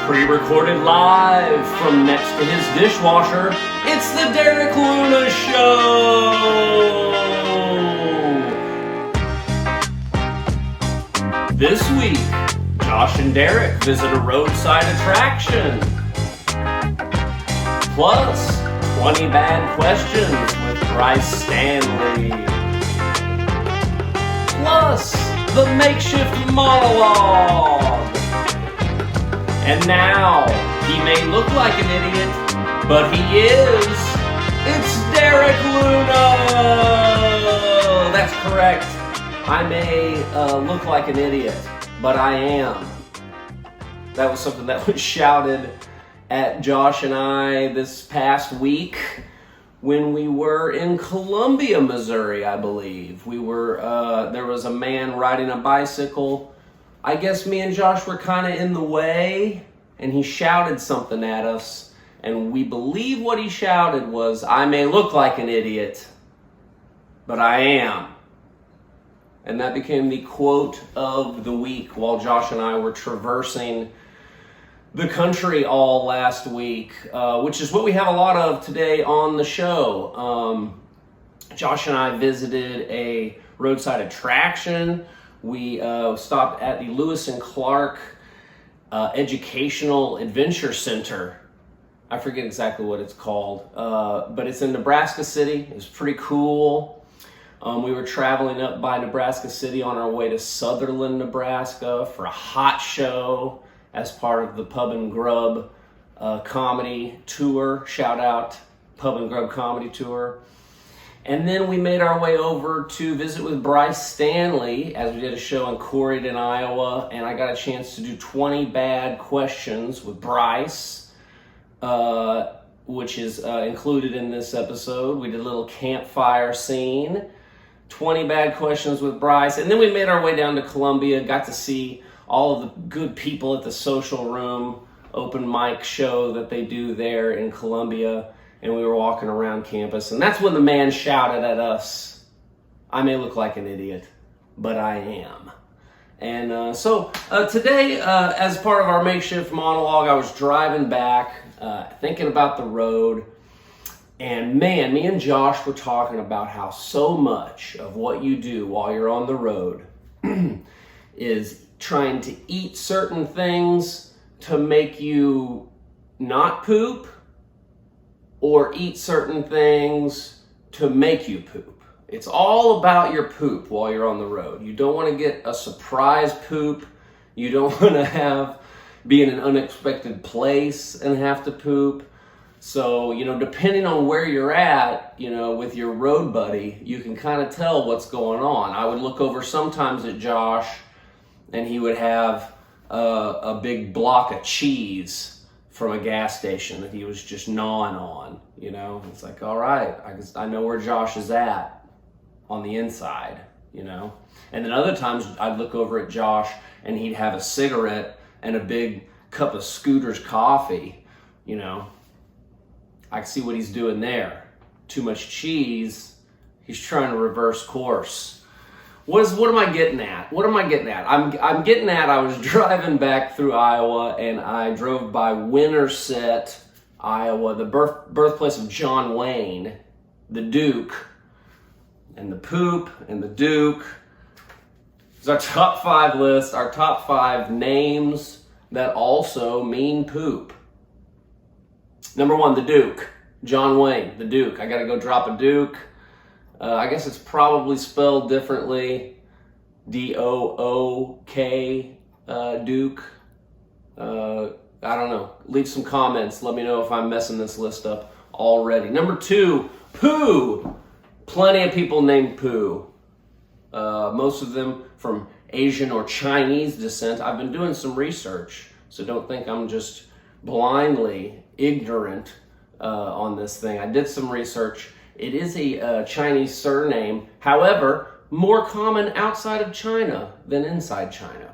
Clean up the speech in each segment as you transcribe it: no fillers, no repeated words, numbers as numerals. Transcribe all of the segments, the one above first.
Pre-recorded live from next to his dishwasher, it's the Derek Luna Show! This week, Josh and Derek visit a roadside attraction. Plus, 20 bad questions with Bryce Stanly. Plus, the makeshift monologue. And now, he may look like an idiot, but he is. It's Derek Luna! That's correct. I may look like an idiot, but I am. That was something that was shouted at Josh and I this past week when we were in Columbia, Missouri, I believe. We were, there was a man riding a bicycle. I guess me and Josh were kind of in the way, and he shouted something at us, and we believe what he shouted was, "I may look like an idiot, but I am." And that became the quote of the week while Josh and I were traversing the country all last week, which is what we have a lot of today on the show. Josh and I visited a roadside attraction. We stopped at the Lewis and Clark Educational Adventure Center. I forget exactly what it's called, but it's in Nebraska City. It was pretty cool. We were traveling up by Nebraska City on our way to Sutherland, Nebraska for a hot show as part of the Pub and Grub comedy tour. Shout out Pub and Grub comedy tour. And then we made our way over to visit with Bryce Stanly as we did a show in Corydon, Iowa, and I got a chance to do 20 bad questions with Bryce, which is included in this episode. We did a little campfire scene, 20 bad questions with Bryce, and then we made our way down to Columbia, got to see all of the good people at the Social Room open mic show that they do there in Columbia. And we were walking around campus, and that's when the man shouted at us, "I may look like an idiot, but I am." And so today, as part of our makeshift monologue, I was driving back, thinking about the road, and man, me and Josh were talking about how so much of what you do while you're on the road is trying to eat certain things to make you not poop, or eat certain things to make you poop. It's all about your poop while you're on the road. You don't want to get a surprise poop. You don't want to be in an unexpected place and have to poop. So, depending on where you're at, with your road buddy, you can kind of tell what's going on. I would look over sometimes at Josh, and he would have a big block of cheese from a gas station that he was just gnawing on, It's like, all right, I know where Josh is at on the inside, And then other times I'd look over at Josh and he'd have a cigarette and a big cup of Scooter's coffee, I see what he's doing there. Too much cheese, he's trying to reverse course. What am I getting at? I'm getting at, I was driving back through Iowa, and I drove by Winterset, Iowa, the birthplace of John Wayne, the Duke, and the poop, and the Duke. It's our top 5 list, our top 5 names that also mean poop. Number 1, the Duke. John Wayne, the Duke. I gotta go drop a Duke. I guess it's probably spelled differently, D-O-O-K, Duke. I don't know. Leave some comments. Let me know if I'm messing this list up already. Number 2, Pooh. Plenty of people named Pooh. Most of them from Asian or Chinese descent. I've been doing some research, so don't think I'm just blindly ignorant on this thing. I did some research. It is a Chinese surname, however, more common outside of China than inside China.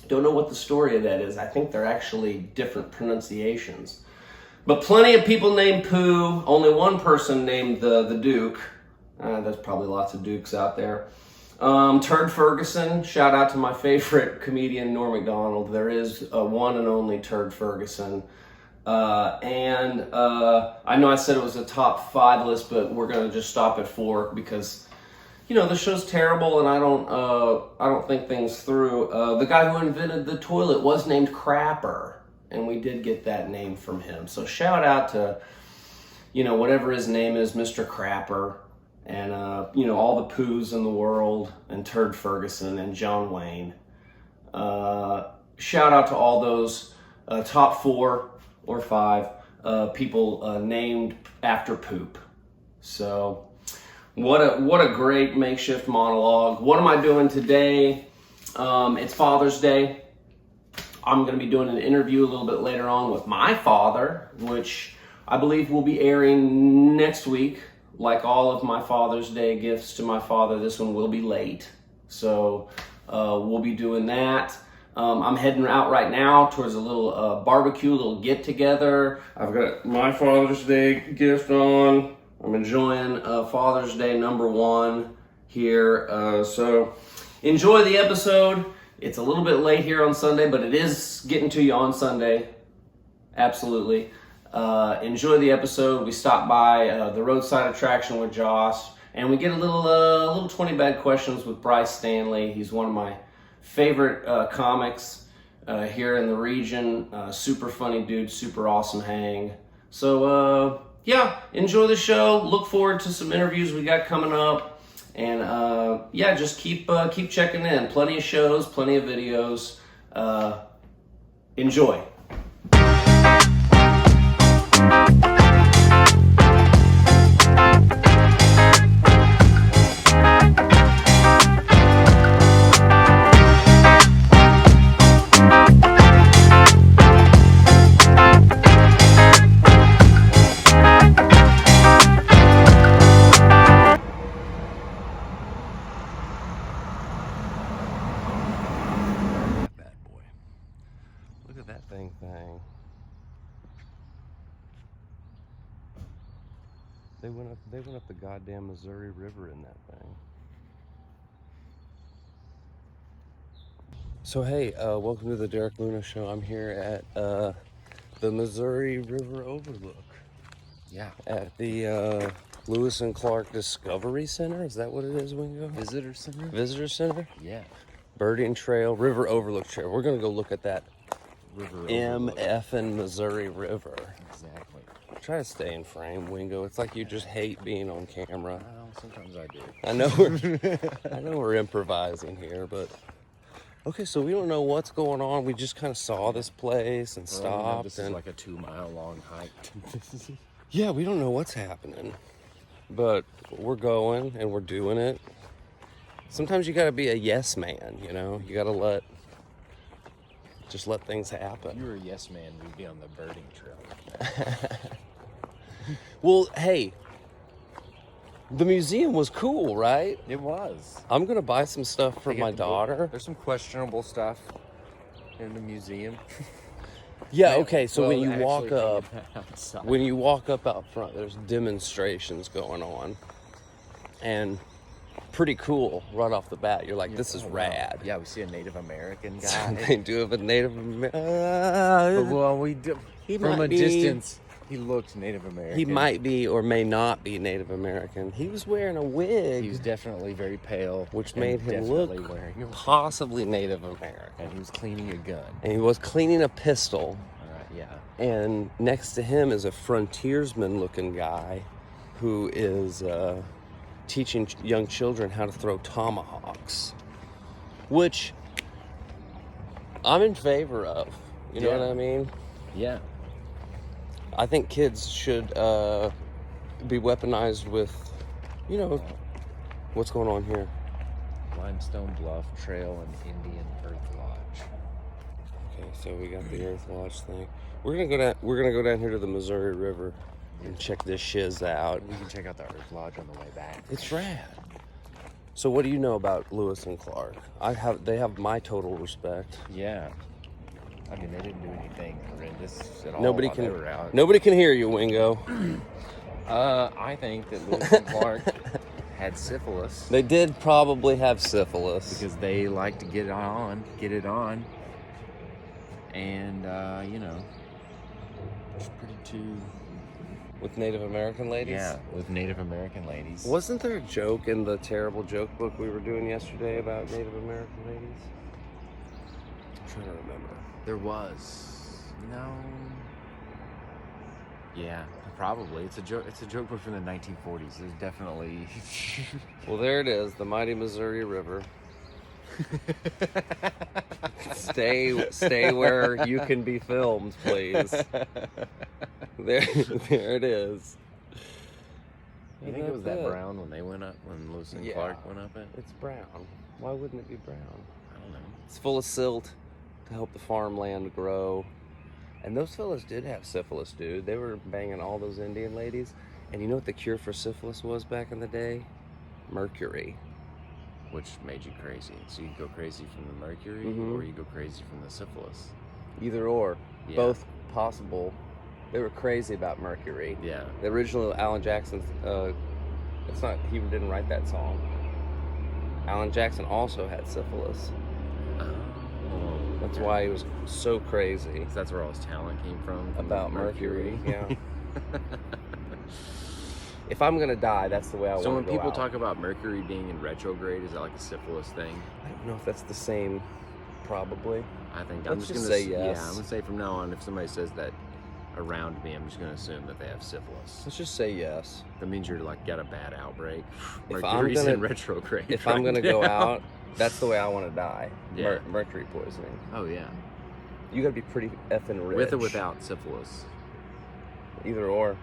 Don't know what the story of that is. I think they're actually different pronunciations. But plenty of people named Pooh, only one person named the Duke. There's probably lots of Dukes out there. Turd Ferguson, shout out to my favorite comedian, Norm Macdonald. There is a one and only Turd Ferguson. And I know I said it was a top 5 list, but we're going to just stop at 4 because, you know, the show's terrible and I don't think things through. The guy who invented the toilet was named Crapper, and we did get that name from him. So shout out to, you know, whatever his name is, Mr. Crapper. And, you know, all the Poos in the world, and Turd Ferguson, and John Wayne. Shout out to all those top 4 or 5 people named after poop. So, what a great makeshift monologue. What am I doing today? It's Father's Day. I'm going to be doing an interview a little bit later on with my father, which I believe will be airing next week. Like all of my Father's Day gifts to my father, this one will be late. So we'll be doing that. I'm heading out right now towards a little barbecue, a little get-together. I've got my Father's Day gift on. I'm enjoying Father's Day #1 here. So enjoy the episode. It's a little bit late here on Sunday, but it is getting to you on Sunday. Absolutely. Enjoy the episode. We stop by the roadside attraction with Josh, and we get a little 20 bad questions with Bryce Stanly. He's one of my favorite comics here in the region. Super funny dude, super awesome hang. So yeah, enjoy the show. Look forward to some interviews we got coming up, and yeah, just keep checking in. Plenty of shows, plenty of videos. Enjoy. Thing. They went up the goddamn Missouri River in that thing. So hey, welcome to the Derek Luna Show. I'm here at the Missouri River Overlook. Yeah. At the Lewis and Clark Discovery Center. Is that what it is, Wingo? Visitor Center? Visitor Center? Yeah. Birding Trail, River Overlook Trail. We're gonna go look at that River MF and Missouri River. Exactly. Try to stay in frame, Wingo. It's like you just hate being on camera. Well, sometimes I do. I know we're improvising here, but okay. So we don't know what's going on. We just kind of saw this place and stopped. This is like a 2-mile long hike. Yeah, we don't know what's happening, but we're going and we're doing it. Sometimes you got to be a yes man. You know, you got to just let things happen. If you were a yes man, we'd be on the birding trail. Well, hey, the museum was cool, right? It was. I'm gonna buy some stuff for my daughter. There's some questionable stuff in the museum. Yeah, okay, so Well, when you walk actually, up, outside. when you walk up out front, there's demonstrations going on. And pretty cool right off the bat. You're like, this is rad. Yeah, we see a Native American guy. They do have a Native American. Well, we do. From a distance, he looked Native American. He might be or may not be Native American. He was wearing a wig. He was definitely very pale, which made him look possibly Native American. And he was cleaning a gun. And he was cleaning a pistol. Yeah. And next to him is a frontiersman-looking guy who is teaching young children how to throw tomahawks, which I'm in favor of. You know what I mean? Yeah. I think kids should be weaponized with, you know, what's going on here. Limestone Bluff Trail and Indian Earth Lodge. Okay, so we got the Earth Lodge thing. We're gonna go down here to the Missouri River and check this shiz out. We can check out the Earth Lodge on the way back. It's rad. So what do you know about Lewis and Clark? They have my total respect. Yeah. I mean, they didn't do anything horrendous at all. Nobody can hear you, Wingo. I think that Lewis and Clark had syphilis. They did probably have syphilis. Because they like to get it on. And, it's pretty too... With Native American ladies? Yeah, with Native American ladies. Wasn't there a joke in the terrible joke book we were doing yesterday about Native American ladies? I'm trying to remember. There was. No. Yeah, probably. It's a joke book from the 1940s. There's definitely... Well, there it is, the mighty Missouri River. Stay where you can be filmed, please. There it is. You think it was that brown when they went up, when Lewis and Clark went up it? It's brown. Why wouldn't it be brown? I don't know. It's full of silt to help the farmland grow. And those fellas did have syphilis, dude. They were banging all those Indian ladies. And you know what the cure for syphilis was back in the day? Mercury. Which made you crazy. So you go crazy from the mercury, or you go crazy from the syphilis? Either or. Yeah. Both possible. They were crazy about mercury. Yeah. The original Alan Jackson, he didn't write that song. Alan Jackson also had syphilis. Oh. That's why he was so crazy. So that's where all his talent came from About mercury. Yeah. If I'm gonna die, that's the way I want to go. So when people out. talk about Mercury being in retrograde, is that like a syphilis thing? I don't know if that's the same. Probably. I think Let's I'm just gonna say yes. Yeah, I'm gonna say from now on, if somebody says that around me, I'm just gonna assume that they have syphilis. Let's just say yes. That means you're like got a bad outbreak. If Mercury's I'm gonna, in retrograde. If right I'm gonna now. go out, that's the way I want to die. Yeah. Mercury poisoning. Oh yeah. You gotta be pretty effing rich. With or without syphilis. Either or.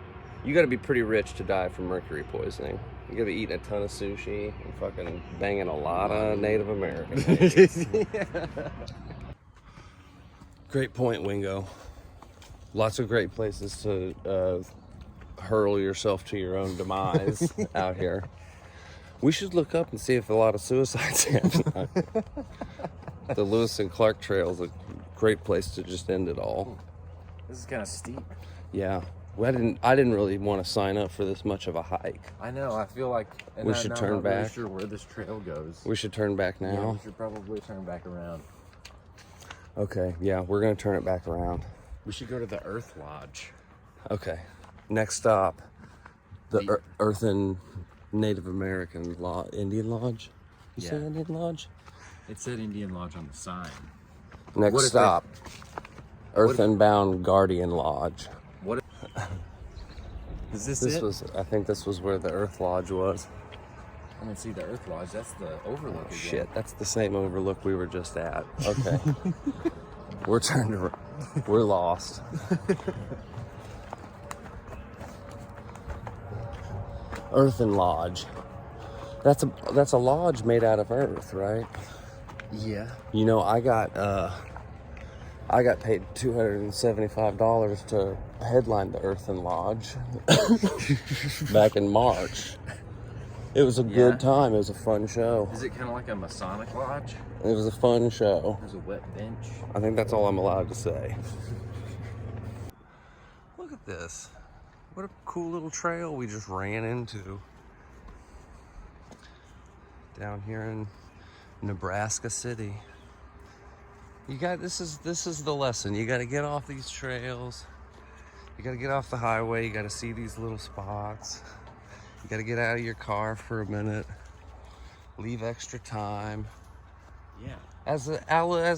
You gotta be pretty rich to die from mercury poisoning. You gotta be eating a ton of sushi and fucking banging a lot of Native American ladies. Great point, Wingo. Lots of great places to hurl yourself to your own demise out here. We should look up and see if a lot of suicides happen. The Lewis and Clark Trail is a great place to just end it all. This is kind of steep. Yeah. I didn't really want to sign up for this much of a hike. I know. I feel like We should turn I'm not really back. sure where this trail goes. We should turn back Yeah, now. we should probably turn back around. Okay, yeah, we're gonna turn it back around. We should go to the Earth Lodge. Okay, next stop, the Earthen Native American Indian Lodge. You say Yeah. Indian Lodge? It said Indian Lodge on the sign. Next What if stop, Earthen Bound Guardian Lodge. What? Is this This it? I think this was where the Earth Lodge was. I mean, see the Earth Lodge. That's the overlook. again. Shit, that's the same overlook we were just at. Okay. We're lost. Earthen Lodge. That's a lodge made out of earth, right? Yeah. You know, I got paid $275 to headline the Earthen Lodge back in March. It was a good time. It was a fun show. Is it kind of like a Masonic lodge? It was a fun show. There's a wet bench. I think that's all I'm allowed to say. Look at this. What a cool little trail we just ran into. Down here in Nebraska City. This is the lesson. You gotta get off these trails. You gotta get off the highway. You gotta see these little spots. You gotta get out of your car for a minute. Leave extra time. Yeah. As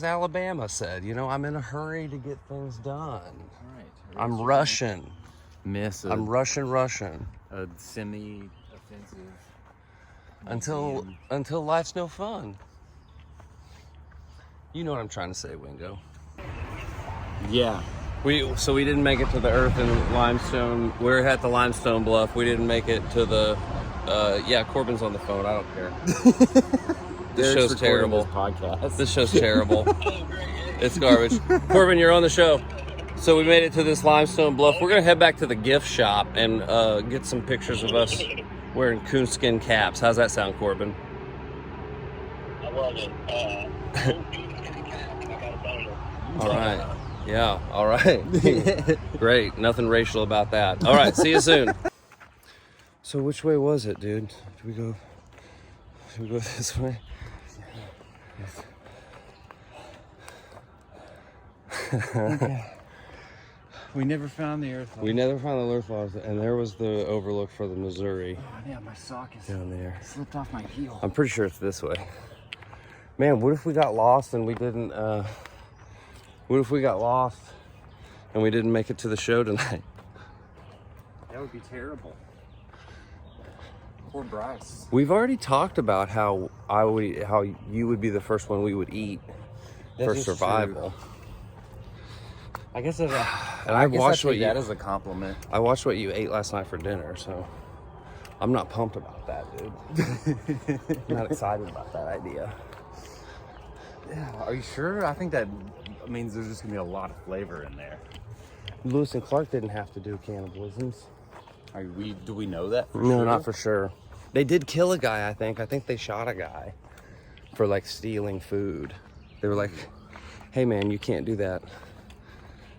Alabama said, you know, I'm in a hurry to get things done. All right. I'm rushing. I'm rushing. A semi-offensive. Until life's no fun. You know what I'm trying to say, Wingo. Yeah. We didn't make it to the Earth and Limestone. We're at the Limestone Bluff. We didn't make it to the. Corbin's on the phone. I don't care. This show's terrible. This show's terrible. It's garbage. Corbin, you're on the show. So we made it to this Limestone Bluff. We're gonna head back to the gift shop and get some pictures of us wearing coonskin caps. How's that sound, Corbin? I love it. All right. Yeah. All right. Great. Nothing racial about that. All right. See you soon. So So which way was it, dude? Should we go this way? Okay. We never found the Earth Lodge. We never found the Earth Lodge, and there was the overlook for the Missouri. Oh, yeah, my sock is down there. Slipped off my heel. I'm pretty sure it's this way. Man, what if we got lost and we didn't, what if we got lost and we didn't make it to the show tonight? That would be terrible. Poor Bryce. We've already talked about how you would be the first one we would eat for survival. True. I guess and I watched what that as a compliment. I watched what you ate last night for dinner, so I'm not pumped about that, dude. I'm not excited about that idea. Yeah, are you sure? I think that means there's just gonna be a lot of flavor in there. Lewis and Clark didn't have to do cannibalisms. Do we know that for No, sure? not for sure. They did kill a guy, I think. I think they shot a guy for like stealing food. They were like, hey man, you can't do that.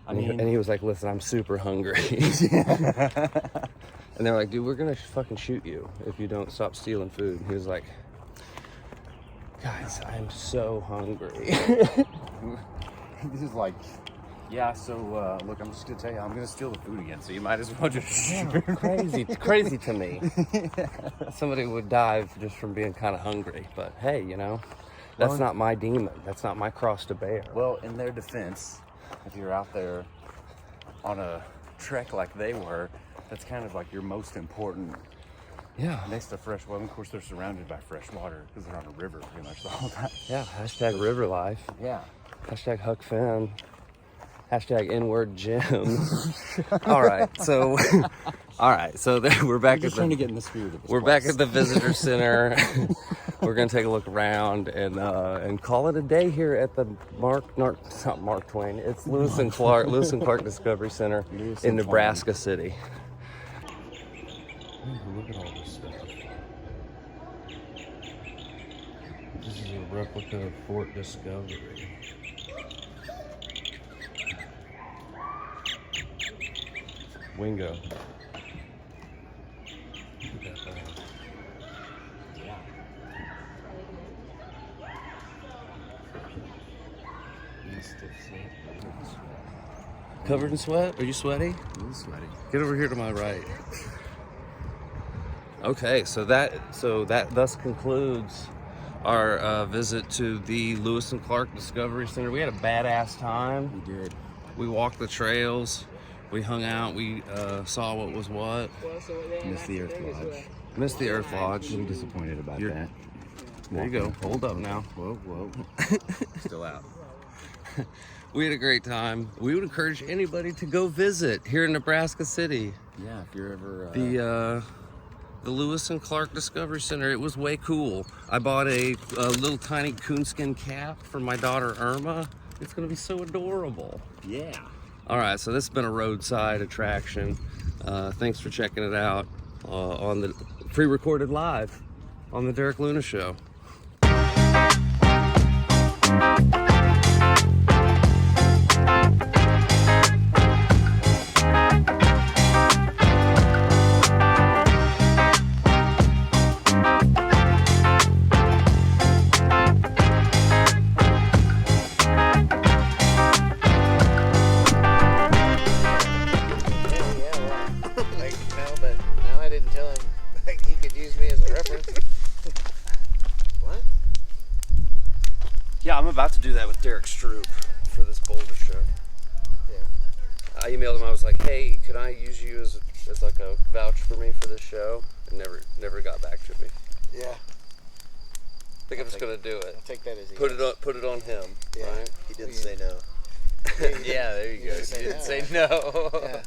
And he was like, listen, I'm super hungry. And they're like, dude, we're gonna fucking shoot you if you don't stop stealing food. And he was like, guys, I'm so hungry. This is like, yeah, so look, I'm just gonna tell you, I'm gonna steal the food again, so you might as well just shoot. Crazy to me. Somebody would die just from being kind of hungry. But hey, you know, that's not my demon. That's not my cross to bear. Well, in their defense, if you're out there on a trek like they were, that's kind of like your most important. Yeah. Next to fresh water. Of course, they're surrounded by fresh water because they're on a river pretty much the whole time. Yeah. Hashtag river life. Yeah. Hashtag Huck Finn. Hashtag N-word gyms. All right. So we're back Just trying to get in the spirit of this We're place. back at the visitor center. We're gonna take a look around and call it a day here at the it's not Mark Twain. It's Lewis and Clark Discovery Center in Nebraska City. Ooh, look at all this stuff. This is a replica of Fort Discovery. Wingo. Look at that thing. Covered in sweat? Are you sweaty? I'm sweaty. Get over here to my right. Okay, so that thus concludes our visit to the Lewis and Clark Discovery Center. We had a badass time. We did. We walked the trails. We hung out. We saw what was what. Missed the Earth Lodge. Missed the Earth Lodge. I'm disappointed about that. There you go. Hold up now. Whoa. Still out. We had a great time. We would encourage anybody to go visit here in Nebraska City. Yeah, if you're ever The Lewis and Clark Discovery Center. It was way cool. I bought a little tiny coonskin cap for my daughter Irma. It's gonna be so adorable. yeah. All right, so this has been a roadside attraction. Thanks for checking it out on the pre-recorded live on the Derek Luna Show. Now I didn't tell him like he could use me as a reference. What? Yeah, I'm about to do that with Derek Stroop for this Boulder show. Yeah. I emailed him. I was like, "Hey, could I use you as like a vouch for me for this show?" And never got back to me. Yeah. I think I'm just gonna do it. I'll take that as a Put yes. it on him. Yeah. Right? He didn't say no. Yeah, there you go. didn't say You didn't no. say no. Yeah.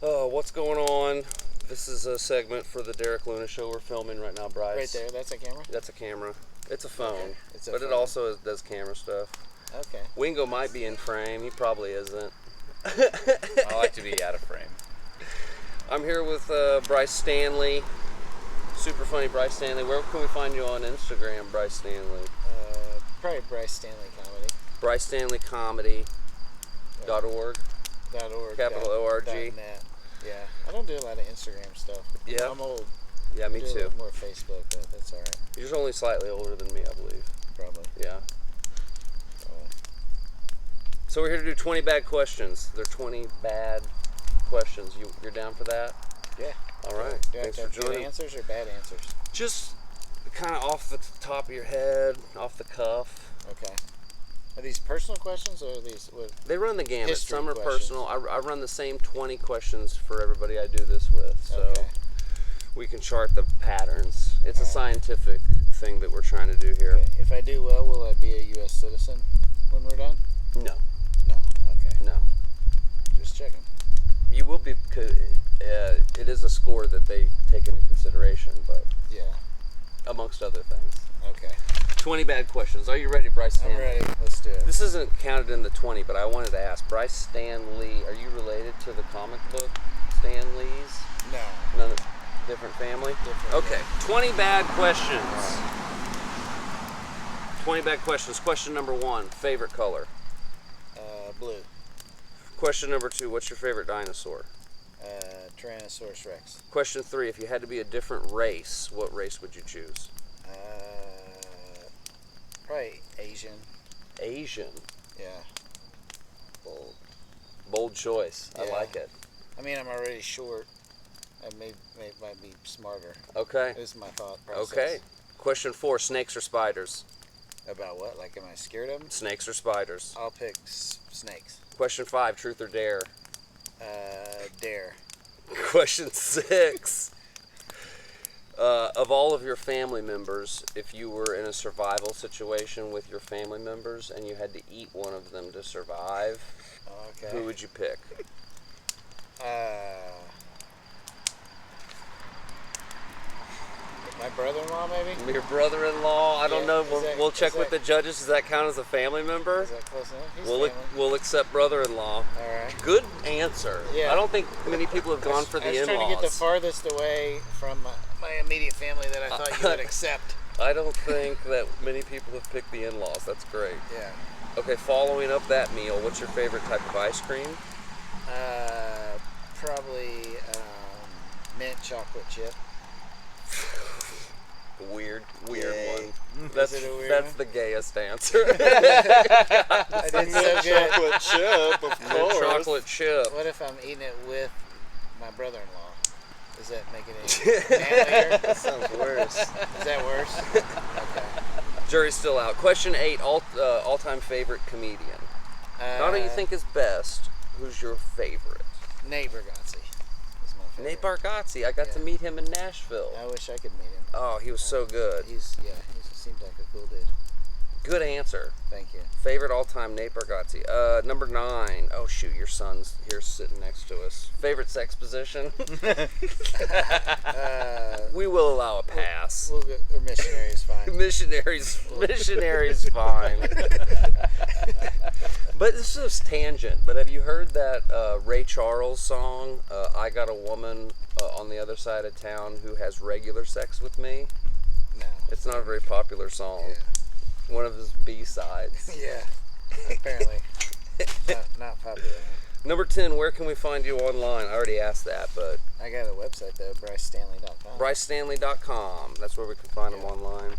Oh, what's going on? This is a segment for the Derek Luna Show we're filming right now, Bryce. Right there. That's a camera. That's a camera. It's a phone. Okay. It's a but it phone. also does camera stuff. Okay. Wingo might be in frame. He probably isn't. I like to be out of frame. I'm here with Bryce Stanly. Super funny Bryce Stanly. Where can we find you on Instagram, Bryce Stanly? Probably Bryce Stanly Comedy. Bryce Stanly Comedy.org. .org. Capital O-R-G. .net. Yeah. I don't do a lot of Instagram stuff. Yeah. I'm old. Yeah, me I do too. a little more Facebook, but that's all right. You're only slightly older than me, I believe. Probably. Yeah. So we're here to do 20 bad questions. They're 20 bad questions. You're down for that? Yeah. All right. Do I Thanks have for good joining. answers or bad answers? Just kind of off the top of your head, off the cuff. Okay. Are these personal questions or are these what? They run the gamut. History Some are questions. personal. I run the same 20 questions for everybody I do this with. So Okay. we can chart the patterns. It's a All right. scientific thing that we're trying to do here. Okay. If I do well, will I be a U.S. citizen when we're done? No. No. Okay. No. Just checking. You will be, because it is a score that they take into consideration, but Yeah. amongst other things. Okay. 20 bad questions. Are you ready, Bryce Stanly? I'm ready. Let's do it. This isn't counted in the 20, but I wanted to ask, Bryce Stanly, are you related to the comic book Stanleys? No. None of different family? Different. Okay, 20 bad questions. 20 bad questions. Question number 1, favorite color. Blue. Question number 2, what's your favorite dinosaur? Tyrannosaurus Rex. Question 3, if you had to be a different race, what race would you choose? Probably Asian. Asian. Yeah. Bold. Bold choice. I Yeah. like it. I mean, I'm already short. I might be smarter. Okay. This is my thought process. Okay. Question 4, snakes or spiders? About what? Like, am I scared of them? Snakes or spiders? I'll pick snakes. Question 5, truth or dare? Dare. Question 6. Of all of your family members, if you were in a survival situation with your family members and you had to eat one of them to survive, Okay. who would you pick? My brother-in-law, maybe? Your brother-in-law? I don't Yeah, know. is that- We'll check is with the that- judges. Does that count as a family member? Is that close enough? He's We'll family. we'll accept brother-in-law. All right. Good answer. Yeah. I don't think many people have gone for the I was in-laws. trying to get the farthest away from my immediate family that I thought you would accept. I don't think that many people have picked the in-laws. That's great. Yeah. Okay, following up that meal, what's your favorite type of ice cream? Probably mint chocolate chip. Weird Yay. one. That's it a weird that's one? the gayest answer. I did so good. Chocolate chip, of The course. chocolate chip. What if I'm eating it with my brother-in-law? Does that make it any manlier? That sounds worse. Is that worse? Okay. Jury's still out. Question 8, all-time favorite comedian. Not who you think is best, who's your favorite? Nate Bargatze is my favorite. Nate Bargatze. I got to Yeah. meet him in Nashville. I wish I could meet him. Oh, he was so good. He seems like a cool dude. Good answer. Thank you. Favorite all-time Nate Bargatze. Number 9. Oh shoot, your son's here sitting next to us. Favorite sex position? We will allow a pass. We'll go, or missionary is fine. Missionaries fine. But this is a tangent. But have you heard that Ray Charles song, I Got a Woman on the Other Side of Town Who Has Regular Sex With Me? No. It's not a very popular song. Yeah. One of his B-sides. Yeah. Apparently. Not popular. Number 10, where can we find you online? I already asked that, but I got a website though, BryceStanly.com. BryceStanly.com. That's where we can find them online.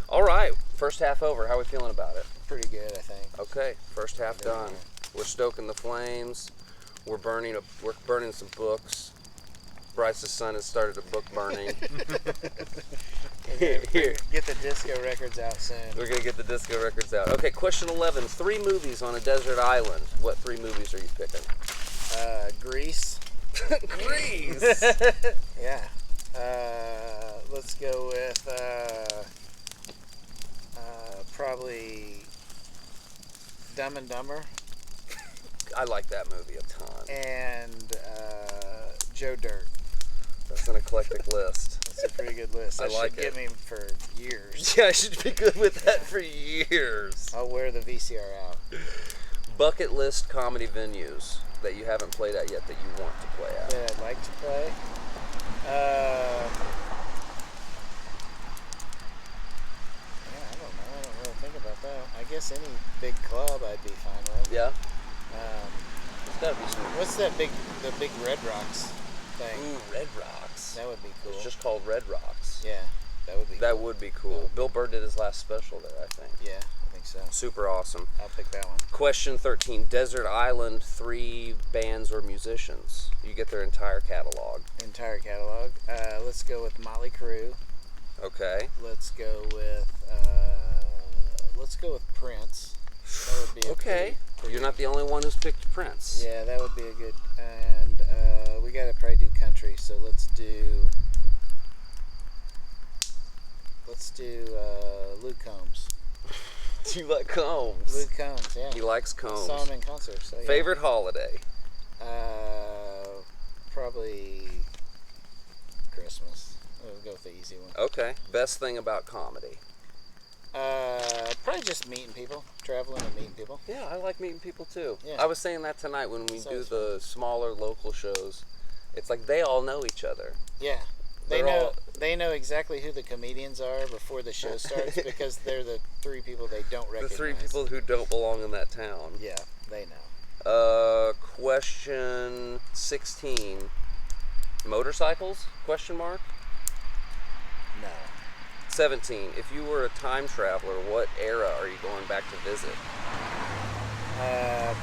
All right, first half over. How are we feeling about it? Pretty good, I think. Okay, first half done. We're stoking the flames. We're burning some books. Bryce's son has started a book burning. Here. Get the disco records out soon. We're gonna get the disco records out. Okay, question 11. 3 movies on a desert island. What 3 movies are you picking? Grease. Grease. Yeah. Let's go with probably Dumb and Dumber I like that movie a ton. and Joe Dirt. That's an eclectic list. That's a pretty good list. I That like should get me for years. Yeah, I should be good with that for years. I'll wear the VCR out. Bucket list comedy venues that you haven't played at yet that you want to play at. That I'd like to play. Yeah, I don't know. I don't really think about that. I guess any big club I'd be fine with. Yeah? There's gotta be some. What's the big Red Rocks thing? Ooh, Red Rocks. That would be cool. It's just called Red Rocks. Yeah, that would be That cool. would be cool. Bill Burr did his last special there, I think. Yeah, I think so. Super awesome. I'll pick that one. Question 13. Desert Island, 3 bands or musicians. You get their entire catalog. Entire catalog. Let's go with Motley Crue. Okay. Let's go with Prince. That would be Okay. pretty You're not the only one who's picked Prince. Yeah, that would be a good. And we gotta probably do country. So let's do Luke Combs. Do you like Combs? Luke Combs, yeah. He likes Combs. Saw him in concert. So yeah. Favorite holiday? Probably Christmas. We'll go with the easy one. Okay. Best thing about comedy? Probably just meeting people, traveling and meeting people. Yeah, I like meeting people too. Yeah. I was saying that tonight when we It's do always the smaller local shows. It's like they all know each other. Yeah. They know exactly who the comedians are before the show starts because they're the 3 people they don't recognize. The 3 people who don't belong in that town. Yeah, they know. Question 16. Motorcycles? Question mark? No. 17. If you were a time traveler, what era are you going back to visit?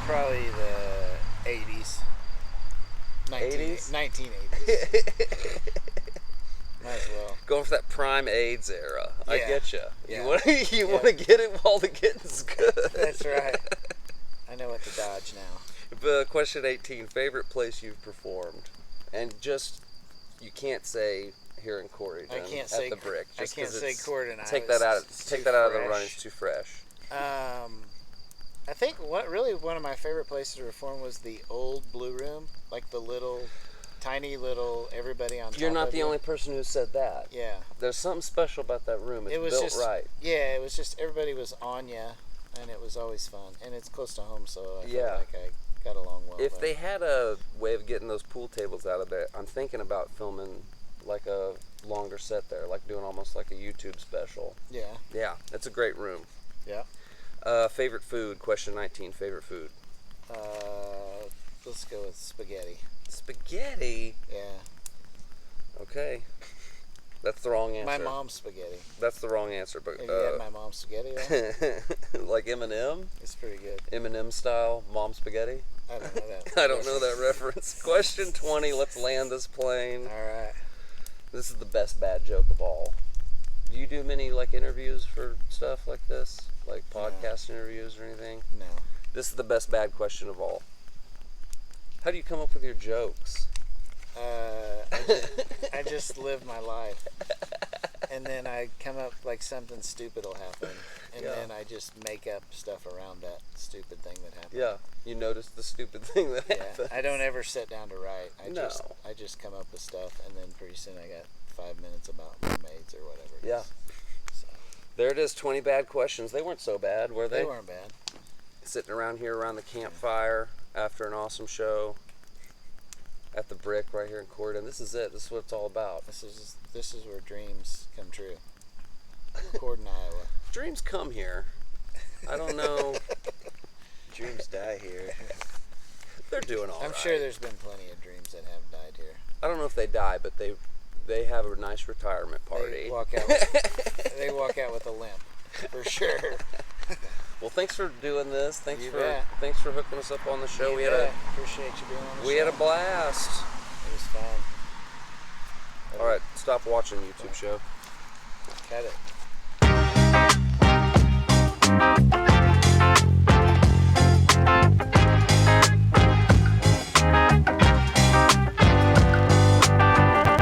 Probably the 80s. 80s? 1980s. Might as well. Going for that prime AIDS era. I Yeah. get you. Yeah. You want to get it while the getting's good. That's right. I know what to dodge now. Question 18. Favorite place you've performed? And just, you can't say here in Corydon I can't at say the Brick. I Just can't 'cause say it's- Corydon. Take that out. Take that out of the run. It's too fresh. I think one of my favorite places to perform was the old Blue Room, like the tiny little everybody on top. You're not of the you. only person who said that. Yeah. There's something special about that room. It's It was built just right. Yeah, it was just everybody was on ya, and it was always fun. And it's close to home, so I feel like I got along well. If they had a way of getting those pool tables out of there, I'm thinking about filming like a longer set there, like doing almost like a YouTube special. Yeah. Yeah, it's a great room. Yeah. Favorite food? Question 19. Favorite food? Let's go with spaghetti. Spaghetti. Yeah. Okay. That's the wrong answer. My mom's spaghetti. That's the wrong answer, but Have you had my mom's spaghetti though? like Eminem, It's pretty good. Eminem style mom spaghetti. I don't know that. I don't know that reference. Question 20. Let's land this plane. All right. This is the best bad joke of all. Do you do many like interviews for stuff like this, like podcast interviews or anything? No. This is the best bad question of all. How do you come up with your jokes? I just live my life, and then I come up like something stupid will happen, and then I just make up stuff around that stupid thing that happened. Yeah, you notice the stupid thing that happened. I don't ever sit down to write. I No. just come up with stuff, and then pretty soon I got 5 minutes about mermaids or whatever it Yeah. is. So, There it is, 20 bad questions. They weren't so bad, were they? they weren't bad. Sitting around here around the campfire after an awesome show at the Brick right here in Corydon. This is it. This is what it's all about. This is where dreams come true. Corydon, Iowa. Dreams come here. I don't know. Dreams die here. They're doing all right. I'm sure there's been plenty of dreams that have died here. I don't know if they die, but they have a nice retirement party. They walk out with a limp, for sure. Well, thanks for doing this. You bet. Thanks for hooking us up on the show. You bet. Appreciate you being on the show. We had a blast. It was fun. All right, stop watching YouTube show. Cut it.